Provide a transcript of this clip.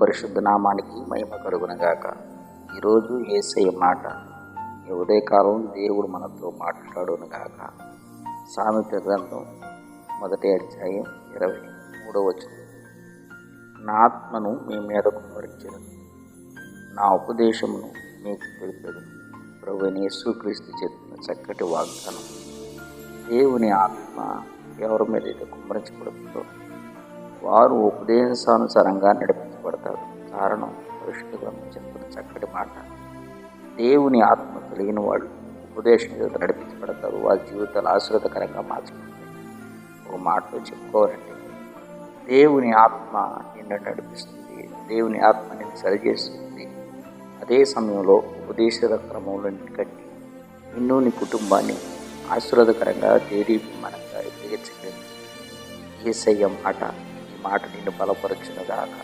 పరిశుద్ధ నామానికి మహిమ కలుగునగాక. ఈరోజు యేసయ్య మాట. ఈ ఉదయకాలం దేవుడు మనతో మాట్లాడునుగాక. సామెత గ్రంథం 1వ అధ్యాయం 23వ వచనం. నా ఆత్మను మీ మీద కుమ్మరించెను, నా ఉపదేశమును మీకు తెలిపెదను. ప్రభువైన యేసుక్రీస్తు చెప్పిన చక్కటి వాగ్దానం. దేవుని ఆత్మ ఎవరి మీద అయితే కుమ్మరించబడుతుందో వారు ఉపదేశానుసారంగా నడిపించబడతారు. కారణం పరిశుద్ధ గ్రంథం చెప్పిన చక్కటి మాట. దేవుని ఆత్మ కలిగిన వాళ్ళు ఉపదేశం చేత నడిపించబడతారు. వారి జీవితాలు ఆశీర్వాదకరంగా మార్చబడతాయి. ఒక మాటలో చెప్పుకోవాలంటే దేవుని ఆత్మ నిన్ను నడిపిస్తుంది, దేవుని ఆత్మ నిన్ను సరిచేస్తుంది. అదే సమయంలో ఉపదేశ క్రమంలో కట్టి నిన్ను నీ కుటుంబాన్ని ఆశీర్వాదకరంగా దేదీప్యమానంగా ఎదిగించగలిగింది యేసయ్య మాట. ఈ మాట నిన్ను బలపరచునుగాక.